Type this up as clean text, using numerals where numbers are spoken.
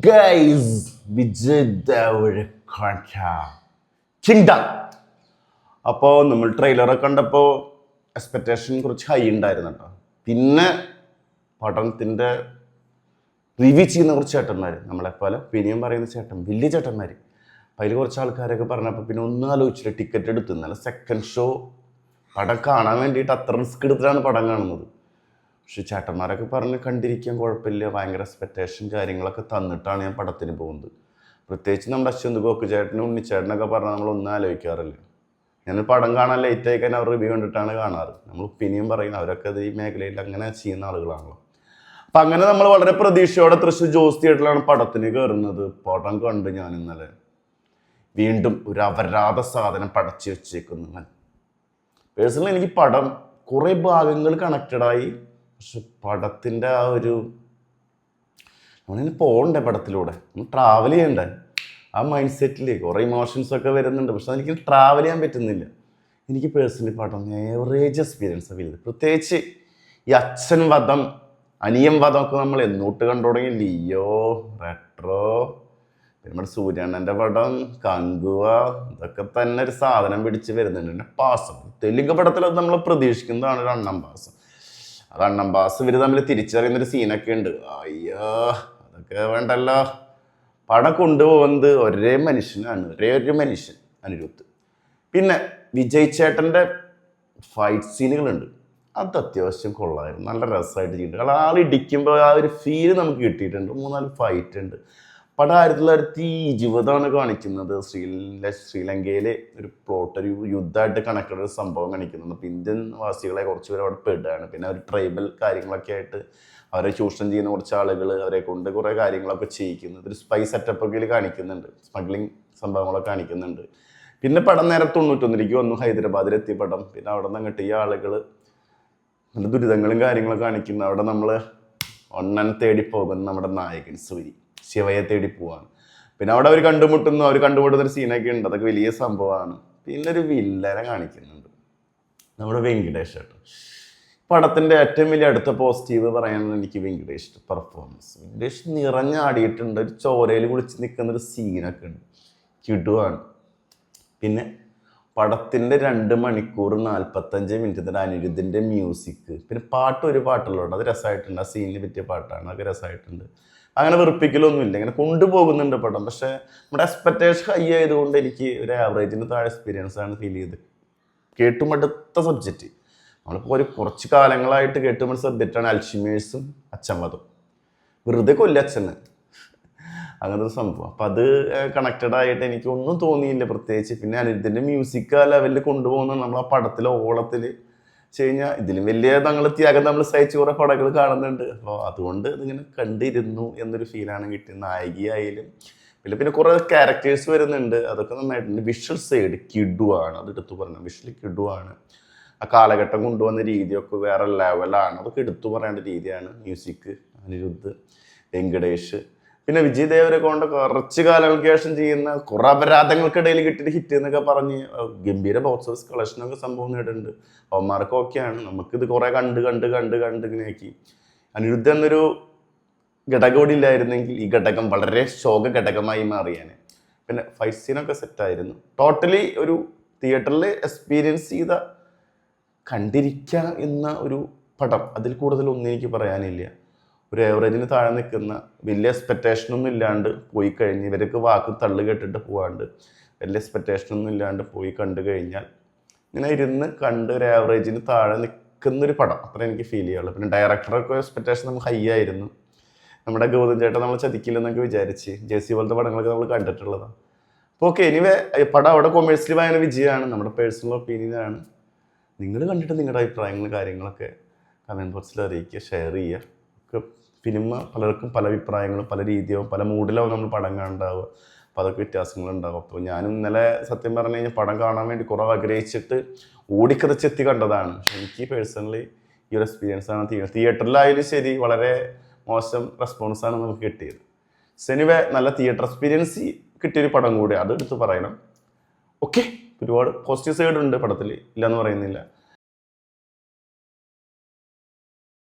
Guys Vijay Deverakonda kingdom. അപ്പോൾ നമ്മൾ ട്രെയിലറൊക്കെ കണ്ടപ്പോൾ എക്സ്പെക്റ്റേഷൻ കുറച്ച് ഹൈ ഉണ്ടായിരുന്നു കേട്ടോ. പിന്നെ പഠനത്തിൻ്റെ റിവ്യൂ ചെയ്യുന്ന കുറച്ച് ചേട്ടന്മാർ, നമ്മളെപ്പോലെ ഒപ്പീനിയൻ പറയുന്ന ചേട്ടൻ, വലിയ ചേട്ടന്മാർ. അപ്പം അതിൽ കുറച്ച് ആൾക്കാരൊക്കെ പറഞ്ഞപ്പോൾ പിന്നെ ഒന്നും ആലോചിച്ചില്ല, ടിക്കറ്റ് എടുത്തു. എന്നാലും സെക്കൻഡ് ഷോ പടം കാണാൻ വേണ്ടിയിട്ട് അത്ര റിസ്ക് എടുത്തിട്ടാണ് പടം കാണുന്നത്. പക്ഷെ ചേട്ടന്മാരൊക്കെ പറഞ്ഞ് കണ്ടിരിക്കാൻ കുഴപ്പമില്ല, ഭയങ്കര എക്സ്പെക്റ്റേഷൻ കാര്യങ്ങളൊക്കെ തന്നിട്ടാണ് ഞാൻ പടത്തിന് പോകുന്നത്. പ്രത്യേകിച്ച് നമ്മുടെ അശ്വന്ത് ഗോക്ക് ചേട്ടനും ഉണ്ണിച്ചേട്ടനൊക്കെ പറഞ്ഞാൽ നമ്മളൊന്നും ആലോചിക്കാറില്ല. ഞാൻ പടം കാണാൻ ലേറ്റ് ആയി കഴിഞ്ഞാൽ അവർ റിവ്യൂ കണ്ടിട്ടാണ് കാണാറ്. നമ്മൾ ഒപ്പീനിയൻ പറയുന്നത്, അവരൊക്കെ ഈ മേഖലയിൽ അങ്ങനെ ചെയ്യുന്ന ആളുകളാണല്ലോ. അപ്പം അങ്ങനെ നമ്മൾ വളരെ പ്രതീക്ഷയോടെ തൃശ്ശൂർ ജോസ് തിയേറ്ററിലാണ് പടത്തിന് കയറുന്നത്. പടം കണ്ട് ഞാൻ ഇന്നലെ വീണ്ടും ഒരു അപരാധ സാധനം പടച്ചു വെച്ചേക്കുന്നു. പേഴ്സണലി എനിക്ക് പടം കുറേ ഭാഗങ്ങൾ കണക്റ്റഡായി. പക്ഷെ പടത്തിൻ്റെ ആ ഒരു നമ്മളിങ്ങനെ പോകണ്ടേ, പടത്തിലൂടെ നമ്മൾ ട്രാവൽ ചെയ്യണ്ടേ, ആ മൈൻഡ് സെറ്റിൽ കുറേ ഇമോഷൻസൊക്കെ വരുന്നുണ്ട്. പക്ഷെ എനിക്ക് ട്രാവൽ ചെയ്യാൻ പറ്റുന്നില്ല. എനിക്ക് പേഴ്സണലി പടം ഏവറേജ് എക്സ്പീരിയൻസ് വലുത്. പ്രത്യേകിച്ച് ഈ അച്ഛൻ വധം, അനിയൻ വധമൊക്കെ നമ്മൾ എന്നോട്ട് കണ്ടു തുടങ്ങി. ലിയോ, റെട്രോ, നമ്മുടെ സൂര്യണ്ണൻ്റെ പടം, കങ്കുവ, ഇതൊക്കെ തന്നെ ഒരു സാധനം പിടിച്ച് വരുന്നുണ്ട്. പിന്നെ പാസം, തെലുങ്ക് പടത്തിൽ അത് നമ്മൾ പ്രതീക്ഷിക്കുന്നതാണ് ഒരു അണ്ണം പാസം. അത് അണ്ണം പാസ് ഇവർ തമ്മിൽ തിരിച്ചറിയുന്നൊരു സീനൊക്കെ ഉണ്ട്. അയ്യോ, അതൊക്കെ വേണ്ടല്ലോ. പടം കൊണ്ടുപോകുന്നത് ഒരേ മനുഷ്യനാണ്, ഒരേ ഒരു മനുഷ്യൻ, അനിരുദ്ധ്. പിന്നെ വിജയ് ചേട്ടൻ്റെ ഫൈറ്റ് സീനുകളുണ്ട്, അത് അത്യാവശ്യം കൊള്ളായിരുന്നു, നല്ല രസമായിട്ട് ചെയ്യുന്നുണ്ട്. കാരണം ആൾ ഇടിക്കുമ്പോൾ ആ ഒരു ഫീല് നമുക്ക് കിട്ടിയിട്ടുണ്ട്. 3-4 ഫൈറ്റ് ഉണ്ട്. പടം 1920 കാണിക്കുന്നത്. ശ്രീലങ്കയിലെ ഒരു പ്ലോട്ട്, ഒരു യുദ്ധമായിട്ട് കണക്റ്റഡ് ഒരു സംഭവം കാണിക്കുന്നുണ്ട്. അപ്പോൾ ഇന്ത്യൻ വാസികളെ കുറച്ച് പേര് അവിടെ പെടുകയാണ്. പിന്നെ അവർ ട്രൈബൽ കാര്യങ്ങളൊക്കെ ആയിട്ട് അവരെ ചൂഷണം ചെയ്യുന്ന കുറച്ച് ആളുകൾ, അവരെ കൊണ്ട് കുറേ കാര്യങ്ങളൊക്കെ ചെയ്യിക്കുന്നത്. ഒരു സ്പൈ സെറ്റപ്പൊക്കെ കാണിക്കുന്നുണ്ട്, സ്മഗ്ലിങ് സംഭവങ്ങളൊക്കെ കാണിക്കുന്നുണ്ട്. പിന്നെ പടം നേരെ 91 വന്നു, ഹൈദരാബാദിലെത്തിയ പടം. പിന്നെ അവിടെ നിന്ന് അങ്ങോട്ട് ഈ ആളുകൾ നല്ല ദുരിതങ്ങളും കാര്യങ്ങളൊക്കെ കാണിക്കുന്നു. അവിടെ നമ്മൾ ഒന്നനെ തേടി പോകുന്ന നമ്മുടെ നായകൻ സൂരി ശിവയെ തേടി പോവാണ്. പിന്നെ അവിടെ അവർ കണ്ടുമുട്ടുന്ന ഒരു സീനൊക്കെ ഉണ്ട്, അതൊക്കെ വലിയ സംഭവമാണ്. പിന്നെ ഒരു വില്ലനെ കാണിക്കുന്നുണ്ട്, നമ്മുടെ വെങ്കിടേഷ് ഏട്ടൻ. പടത്തിൻ്റെ ഏറ്റവും വലിയ അടുത്ത പോസിറ്റീവ് പറയാനുള്ള എനിക്ക് വെങ്കിടേഷ് പെർഫോമൻസ്. വെങ്കിടേഷ് നിറഞ്ഞാടിയിട്ടുണ്ട്. ഒരു ചോരയിൽ കുളിച്ച് നിൽക്കുന്നൊരു സീനൊക്കെ ഉണ്ട്, കിടുവാണ്. പിന്നെ പടത്തിൻ്റെ 2 മണിക്കൂർ 45 മിനിറ്റ് അനിരുദ്ധിൻ്റെ മ്യൂസിക്. പിന്നെ ഒരു പാട്ടുള്ളതുണ്ട്, അത് രസമായിട്ടുണ്ട്. ആ സീനിന് പറ്റിയ പാട്ടാണ്, അതൊക്കെ രസമായിട്ടുണ്ട്. അങ്ങനെ വെറുപ്പിക്കലൊന്നുമില്ല, ഇങ്ങനെ കൊണ്ടുപോകുന്നുണ്ട് പടം. പക്ഷേ നമ്മുടെ എക്സ്പെക്റ്റേഷൻ ഹൈ ആയതുകൊണ്ട് എനിക്ക് ഒരു ആവറേജിന് താഴെ എക്സ്പീരിയൻസ് ആണ് ഫീൽ ചെയ്ത്. കേട്ടുമടുത്ത സബ്ജക്റ്റ്, നമ്മളിപ്പോൾ കുറച്ച് കാലങ്ങളായിട്ട് കേട്ടുമടുത്ത സബ്ജക്റ്റാണ് അൽഷിമേഴ്സും അച്ഛൻവധം. വെറുതെ കൊല്ലച്ഛന്, അങ്ങനത്തെ ഒരു സംഭവം. അപ്പം അത് കണക്റ്റഡ് ആയിട്ട് എനിക്കൊന്നും തോന്നിയില്ല പ്രത്യേകിച്ച്. പിന്നെ അനിരുദ്ധിൻ്റെ മ്യൂസിക് ആ ലെവലിൽ കൊണ്ടുപോകുന്നത് നമ്മൾ ആ പടത്തിലെ ഓളത്തിൽ വെച്ച് കഴിഞ്ഞാൽ ഇതിലും വലിയ ത്യാഗം നമ്മൾ സഹിച്ച് കുറേ പടങ്ങൾ കാണുന്നുണ്ട്. അപ്പോൾ അതുകൊണ്ട് ഇതിങ്ങനെ കണ്ടിരുന്നു എന്നൊരു ഫീലാണ് കിട്ടിയത്. നായികയായാലും പിന്നെ കുറേ ക്യാരക്ടേഴ്സ് വരുന്നുണ്ട്, അതൊക്കെ നന്നായിട്ടുണ്ട്. വിഷ്വൽ സൈഡ് കിഡുവാണ്, അത് എടുത്തു പറഞ്ഞത്. വിഷ്വൽ കിഡുവാണ്. ആ കാലഘട്ടം കൊണ്ടുവന്ന രീതിയൊക്കെ വേറെ ലെവലാണ്, അതൊക്കെ എടുത്തു പറയേണ്ട രീതിയാണ്. മ്യൂസിക് അനിരുദ്ധ്, വെങ്കടേഷ്. പിന്നെ വിജയ് ദേവരക്കൊണ്ട കുറച്ച് കാലങ്ങൾക്ക് ശേഷം ചെയ്യുന്ന കുറേ അപരാധങ്ങൾക്കിടയിൽ കിട്ടിയിട്ട് ഹിറ്റ് എന്നൊക്കെ പറഞ്ഞ് ഗംഭീര ബോക്സ് ഓഫീസ് കളക്ഷനൊക്കെ സംഭവം നേടുന്നുണ്ട്. അവന്മാർക്ക് ഓക്കെയാണ്. നമുക്കിത് കുറേ കണ്ട് ഇങ്ങനെയാക്കി. അനിരുദ്ധ എന്നൊരു ഘടകം കൂടി ഇല്ലായിരുന്നെങ്കിൽ ഈ ഘടകം വളരെ ശോക ഘടകമായി മാറിയാണ്. പിന്നെ ഫൈറ്റ് സീനൊക്കെ സെറ്റായിരുന്നു. ടോട്ടലി ഒരു തിയേറ്ററിൽ എക്സ്പീരിയൻസ് ചെയ്ത കണ്ടിരിക്കുക എന്ന ഒരു പടം, അതിൽ കൂടുതലൊന്നും എനിക്ക് പറയാനില്ല. ഒരു ഏവറേജിന് താഴെ നിൽക്കുന്ന, വലിയ എക്സ്പെക്റ്റേഷനൊന്നും ഇല്ലാണ്ട് പോയി കഴിഞ്ഞ്, ഇവർക്ക് വാക്ക് തള്ളു കേട്ടിട്ട് പോകാണ്ട് വലിയ എക്സ്പെക്റ്റേഷനൊന്നും ഇല്ലാണ്ട് പോയി കണ്ടു കഴിഞ്ഞാൽ ഇങ്ങനെ ഇരുന്ന് കണ്ട് ഒരു ആവറേജിന് താഴെ നിൽക്കുന്നൊരു പടം, അത്ര എനിക്ക് ഫീൽ ചെയ്യാറുള്ളൂ. പിന്നെ ഡയറക്ടറൊക്കെ എക്സ്പെക്റ്റേഷൻ നമുക്ക് ഹൈ ആയിരുന്നു. നമ്മുടെ ഗൗതം ചേട്ടൻ നമ്മൾ ചതിക്കില്ലെന്നൊക്കെ വിചാരിച്ച് ജെസി പോലത്തെ പടങ്ങളൊക്കെ നമ്മൾ കണ്ടിട്ടുള്ളതാണ്. അപ്പോൾ ഓക്കെ, എനിവേ പടം അവിടെ കൊമേഴ്സ്യലി ഭയങ്കര വിജയമാണ്, നമ്മുടെ പേഴ്സണൽ ഒപ്പീനിയനാണ്. നിങ്ങൾ കണ്ടിട്ട് നിങ്ങളുടെ അഭിപ്രായങ്ങളും കാര്യങ്ങളൊക്കെ കമൻറ്റ് ബോക്സിൽ അറിയിക്കുക, ഷെയർ ചെയ്യുക. സിനിമ പലർക്കും പല അഭിപ്രായങ്ങളും പല രീതിയാവും, പല മൂഡിലാവും നമ്മൾ പടം കാണുന്നുണ്ടാവുക. അപ്പോൾ അതൊക്കെ വ്യത്യാസങ്ങളുണ്ടാവും. അപ്പോൾ ഞാനും ഇന്നലെ സത്യം പറഞ്ഞു കഴിഞ്ഞാൽ പടം കാണാൻ വേണ്ടി കുറേ ആഗ്രഹിച്ചിട്ട് ഓടിക്കതച്ചെത്തി കണ്ടതാണ്. പക്ഷെ എനിക്ക് പേഴ്സണലി ഈ ഒരു എക്സ്പീരിയൻസാണ് തിയേറ്ററിലായാലും ശരി വളരെ മോശം റെസ്പോൺസാണ് നമുക്ക് കിട്ടിയത്. എനിവേ നല്ല തിയേറ്റർ എക്സ്പീരിയൻസ് കിട്ടിയൊരു പടം കൂടി, അത് എടുത്ത് പറയണം. ഓക്കെ, ഒരുപാട് പോസിറ്റീവ് സൈഡ് ഉണ്ട് പടത്തിൽ, ഇല്ലയെന്ന് പറയുന്നില്ല.